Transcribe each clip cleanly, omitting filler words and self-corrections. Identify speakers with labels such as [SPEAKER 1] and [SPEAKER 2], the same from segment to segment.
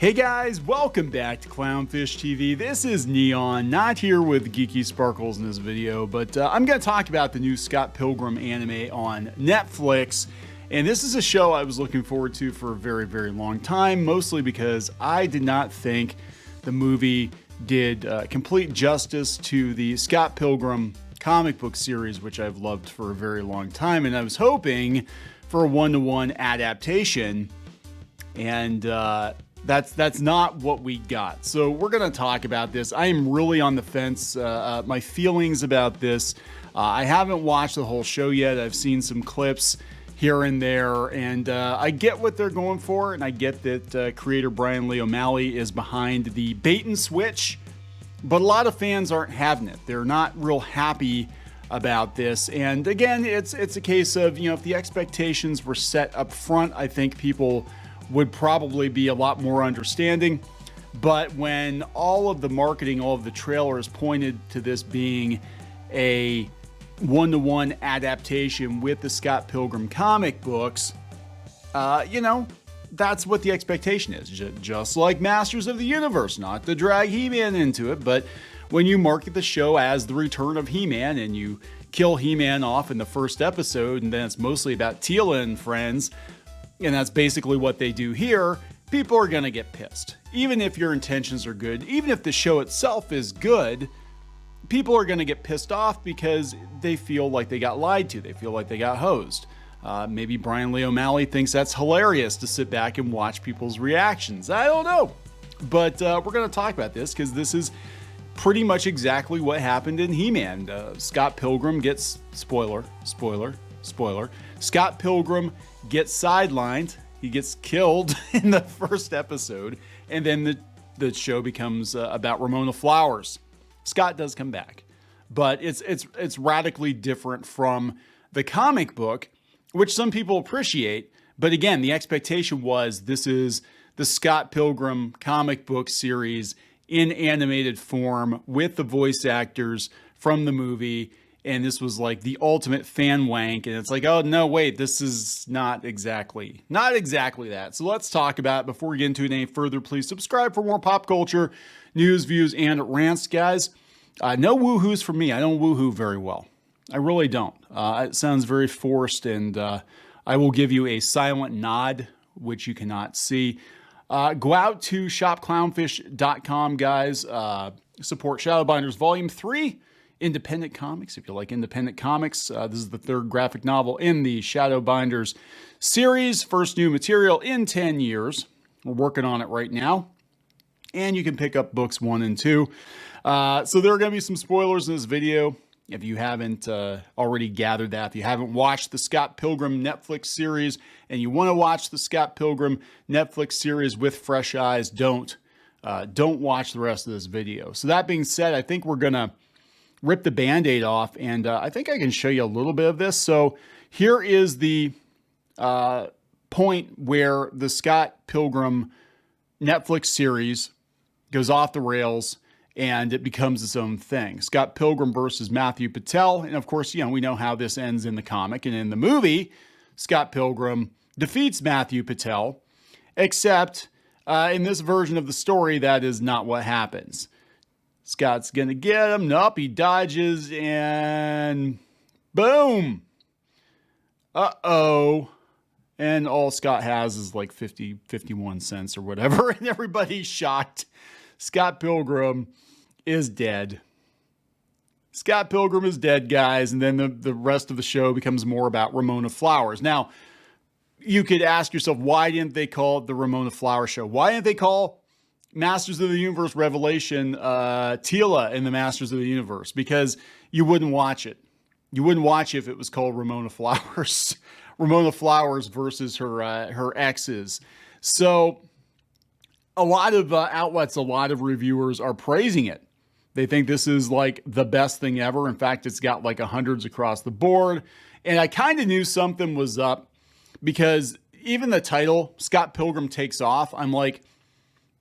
[SPEAKER 1] Hey guys, welcome back to Clownfish TV. This is Kneon, not here with Geeky Sparkles in this video, but I'm going to talk about the new Scott Pilgrim anime on Netflix. And this is a show I was looking forward to for a very, very long time, mostly because I did not think the movie did complete justice to the Scott Pilgrim comic book series, which I've loved for a very long time. And I was hoping for a one-to-one adaptation, and that's not what we got. So we're going to talk about this. I am really on the fence. My feelings about this. I haven't watched the whole show yet. I've seen some clips here and there, and I get what they're going for, and I get that creator Brian Lee O'Malley is behind the bait and switch, but a lot of fans aren't having it. They're not real happy about this. And again, it's a case of, if the expectations were set up front, I think people would probably be a lot more understanding. But when all of the marketing, all of the trailers pointed to this being a one-to-one adaptation with the Scott Pilgrim comic books, that's what the expectation is. Just like Masters of the Universe, not to drag He-Man into it, but when you market the show as the return of He-Man and you kill He-Man off in the first episode, and then it's mostly about Teela and friends, and that's basically what they do here, people are going to get pissed. Even if your intentions are good, even if the show itself is good, people are going to get pissed off because they feel like they got lied to. They feel like they got hosed. Maybe Brian Lee O'Malley thinks that's hilarious to sit back and watch people's reactions. I don't know. But we're going to talk about this because this is pretty much exactly what happened in He-Man. Scott Pilgrim gets, spoiler, Scott Pilgrim gets sidelined. He gets killed in the first episode, and then the show becomes about Ramona Flowers. Scott does come back, but it's radically different from the comic book, which some people appreciate. But again, the expectation was this is the Scott Pilgrim comic book series in animated form with the voice actors from the movie. And this was like the ultimate fan wank. And it's like, oh, no, wait, this is not exactly that. So let's talk about it. Before we get into it any further, please subscribe for more pop culture, news, views, and rants, guys. No woohoos from me. I don't woohoo very well. I really don't. It sounds very forced, and I will give you a silent nod, which you cannot see. Go out to shopclownfish.com, guys. Support Shadowbinders Volume 3. Independent comics. If you like independent comics, this is the third graphic novel in the Shadowbinders series. First new material in 10 years. We're working on it right now. And you can pick up books 1 and 2. So there are going to be some spoilers in this video. If you haven't already gathered that, if you haven't watched the Scott Pilgrim Netflix series and you want to watch the Scott Pilgrim Netflix series with fresh eyes, don't watch the rest of this video. So that being said, I think we're going to rip the Band-Aid off, and I think I can show you a little bit of this. So here is the point where the Scott Pilgrim Netflix series goes off the rails and it becomes its own thing. Scott Pilgrim versus Matthew Patel. And of course, we know how this ends in the comic. And in the movie, Scott Pilgrim defeats Matthew Patel, except in this version of the story, that is not what happens. Scott's going to get him. Nope, he dodges, and boom. Uh-oh. And all Scott has is like 51 cents or whatever, and everybody's shocked. Scott Pilgrim is dead. Scott Pilgrim is dead, guys, and then the rest of the show becomes more about Ramona Flowers. Now, you could ask yourself, why didn't they call it the Ramona Flowers Show? Why didn't they call Masters of the Universe Revelation Teela in the Masters of the Universe? Because you wouldn't watch it. You wouldn't watch it if it was called Ramona Flowers. Ramona Flowers versus her exes. So a lot of outlets, a lot of reviewers are praising it. They think this is like the best thing ever. In fact, it's got like hundreds across the board. And I kind of knew something was up because even the title, Scott Pilgrim Takes Off, I'm like,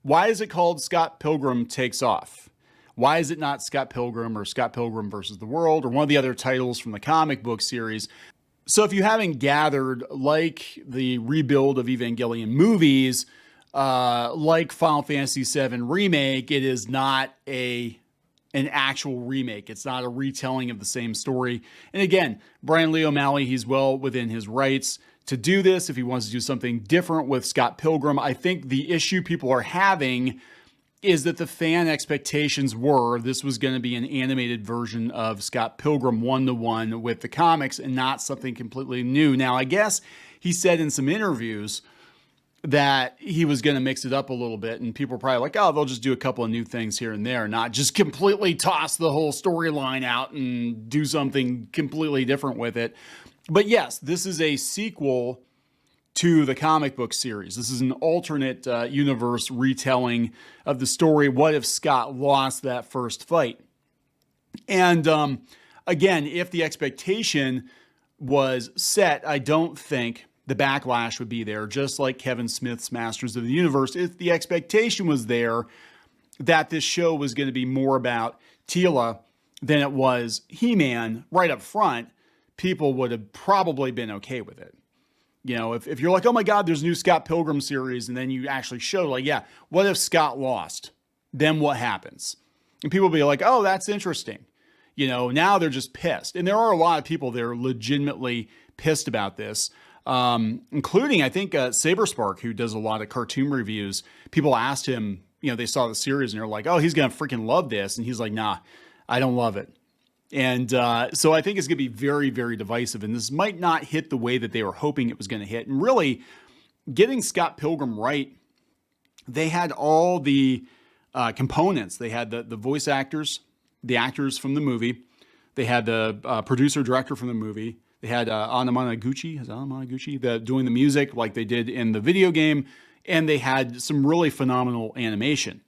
[SPEAKER 1] why is it called Scott Pilgrim Takes Off? Why is it not Scott Pilgrim or Scott Pilgrim versus the World or one of the other titles from the comic book series? So if you haven't gathered, like the rebuild of Evangelion movies, like Final Fantasy VII Remake, it is not an actual remake. It's not a retelling of the same story. And again, Brian Lee O'Malley, he's well within his rights to do this if he wants to do something different with Scott Pilgrim. I think the issue people are having is that the fan expectations were this was going to be an animated version of Scott Pilgrim one-to-one with the comics and not something completely new. Now, I guess he said in some interviews that he was going to mix it up a little bit, and people were probably like, oh, they'll just do a couple of new things here and there, not just completely toss the whole storyline out and do something completely different with it. But yes, this is a sequel to the comic book series. This is an alternate universe retelling of the story. What if Scott lost that first fight? And again, if the expectation was set, I don't think the backlash would be there. Just like Kevin Smith's Masters of the Universe, if the expectation was there that this show was going to be more about Teela than it was He-Man right up front, people would have probably been okay with it. You know, if you're like, oh my God, there's a new Scott Pilgrim series, and then you actually show, like, yeah, what if Scott lost? Then what happens? And people will be like, oh, that's interesting. You know, now they're just pissed. And there are a lot of people that are legitimately pissed about this, including, I think, Saberspark, who does a lot of cartoon reviews. People asked him, you know, they saw the series and they're like, oh, he's going to freaking love this. And he's like, nah, I don't love it. And so I think it's going to be very, very divisive. And this might not hit the way that they were hoping it was going to hit. And really, getting Scott Pilgrim right, they had all the components. They had the voice actors, the actors from the movie. They had the producer, director from the movie. They had Anamanaguchi doing the music like they did in the video game. And they had some really phenomenal animation.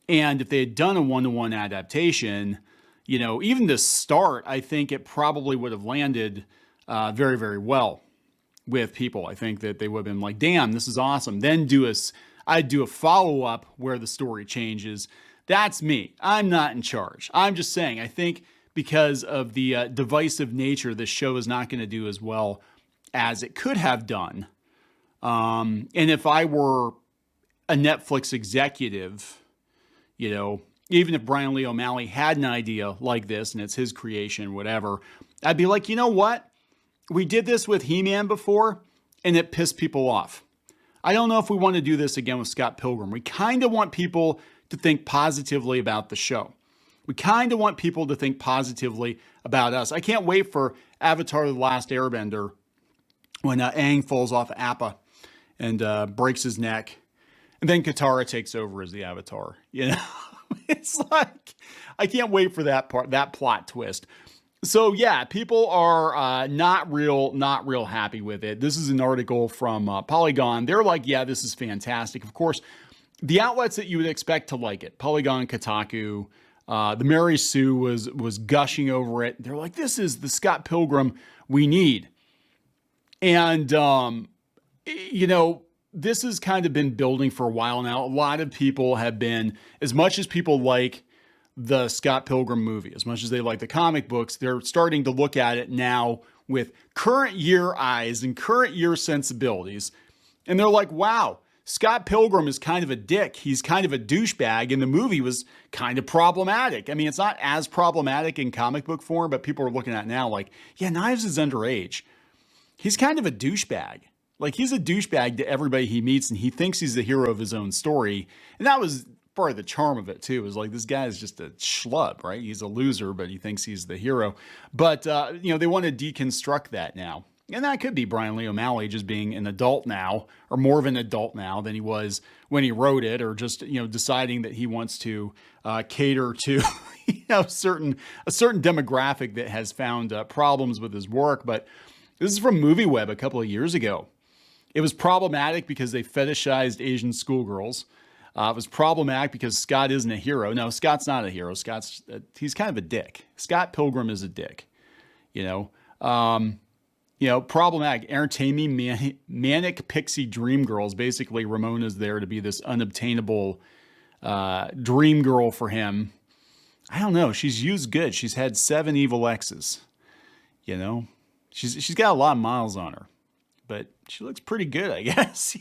[SPEAKER 1] And if they had done a one-to-one adaptation, you know, even to start, I think it probably would have landed very, very well with people. I think that they would have been like, damn, this is awesome. Then I'd do a follow-up where the story changes. That's me. I'm not in charge. I'm just saying, I think because of the divisive nature, this show is not going to do as well as it could have done. And if I were a Netflix executive, you know, even if Brian Lee O'Malley had an idea like this and it's his creation, whatever, I'd be like, you know what? We did this with He-Man before and it pissed people off. I don't know if we want to do this again with Scott Pilgrim. We kind of want people to think positively about the show. We kind of want people to think positively about us. I can't wait for Avatar: The Last Airbender when Aang falls off Appa and breaks his neck. And then Katara takes over as the Avatar, you know? It's like, I can't wait for that plot twist. So yeah, people are not real happy with it. This is an article from Polygon. They're like, yeah, this is fantastic. Of course, the outlets that you would expect to like it, Polygon, Kotaku, the Mary Sue was gushing over it. They're like, this is the Scott Pilgrim we need. And, you know, this has kind of been building for a while now. A lot of people have been, as much as people like the Scott Pilgrim movie, as much as they like the comic books, they're starting to look at it now with current year eyes and current year sensibilities. And they're like, wow, Scott Pilgrim is kind of a dick. He's kind of a douchebag, and the movie was kind of problematic. I mean, it's not as problematic in comic book form, but people are looking at it now like, yeah, Knives is underage. He's kind of a douchebag. Like, he's a douchebag to everybody he meets, and he thinks he's the hero of his own story. And that was part of the charm of it, too. It was like, this guy is just a schlub, right? He's a loser, but he thinks he's the hero. But, you know, they want to deconstruct that now. And that could be Brian Lee O'Malley just being an adult now, or more of an adult now than he was when he wrote it, or just, you know, deciding that he wants to cater to, you know, a certain demographic that has found problems with his work. But this is from MovieWeb a couple of years ago. It was problematic because they fetishized Asian schoolgirls. It was problematic because Scott isn't a hero. No, Scott's not a hero. He's kind of a dick. Scott Pilgrim is a dick, you know. Problematic. Entertaining manic pixie dream girls. Basically, Ramona's there to be this unobtainable dream girl for him. I don't know. She's used good. She's had 7 evil exes. You know, she's got a lot of miles on her. But she looks pretty good, I guess.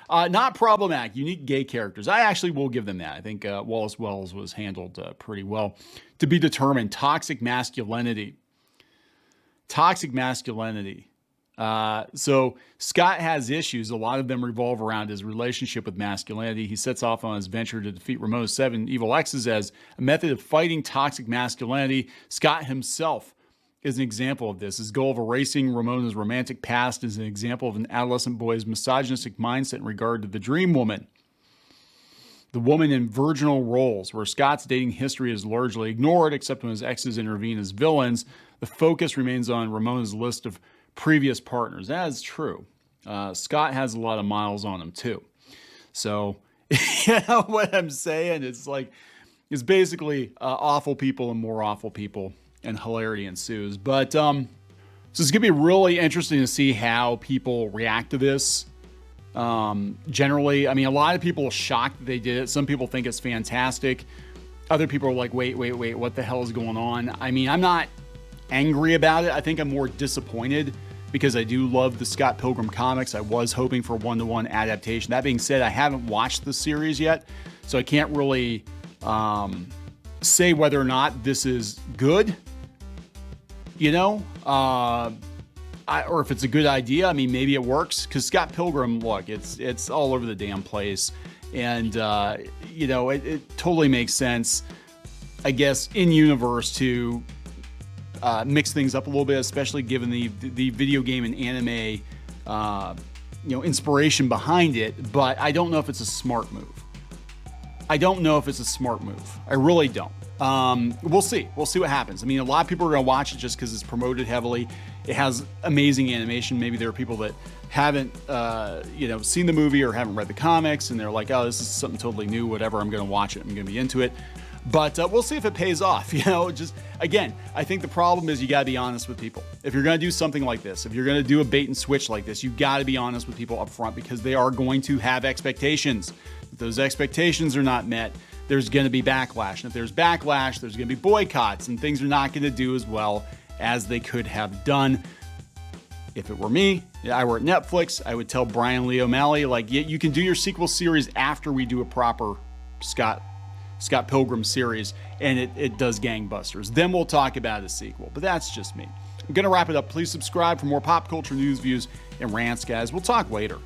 [SPEAKER 1] Not problematic, unique gay characters. I actually will give them that. I think Wallace Wells was handled pretty well. To be determined, toxic masculinity. Toxic masculinity. So Scott has issues. A lot of them revolve around his relationship with masculinity. He sets off on his venture to defeat Ramona's 7 evil exes as a method of fighting toxic masculinity. Scott himself is an example of this. His goal of erasing Ramona's romantic past is an example of an adolescent boy's misogynistic mindset in regard to the dream woman. The woman in virginal roles, where Scott's dating history is largely ignored, except when his exes intervene as villains. The focus remains on Ramona's list of previous partners. That is true. Scott has a lot of miles on him too. So, you know what I'm saying? It's like, it's basically awful people and more awful people, and hilarity ensues. But so it's gonna be really interesting to see how people react to this. Generally, I mean, a lot of people are shocked that they did it. Some people think it's fantastic. Other people are like, wait, what the hell is going on? I mean, I'm not angry about it. I think I'm more disappointed because I do love the Scott Pilgrim comics. I was hoping for a one-to-one adaptation. That being said, I haven't watched the series yet, so I can't really say whether or not this is good, you know, or if it's a good idea. I mean, maybe it works, because Scott Pilgrim, look, it's all over the damn place, and you know, it totally makes sense, I guess, in universe to mix things up a little bit, especially given the video game and anime, you know, inspiration behind it. But I don't know if it's a smart move. I really don't. We'll see. We'll see what happens. I mean, a lot of people are going to watch it just because it's promoted heavily. It has amazing animation. Maybe there are people that haven't, you know, seen the movie or haven't read the comics, and they're like, oh, this is something totally new, whatever. I'm going to watch it. I'm going to be into it. But we'll see if it pays off. You know, just, again, I think the problem is you got to be honest with people. If you're going to do something like this, if you're going to do a bait and switch like this, you got to be honest with people up front, because they are going to have expectations. If those expectations are not met, there's going to be backlash. And if there's backlash, there's going to be boycotts, and things are not going to do as well as they could have done. If it were me, I were at Netflix, I would tell Brian Lee O'Malley, like, yeah, you can do your sequel series after we do a proper Scott Pilgrim series, and it does gangbusters. Then we'll talk about a sequel, but that's just me. I'm going to wrap it up. Please subscribe for more pop culture news, views, and rants, guys. We'll talk later.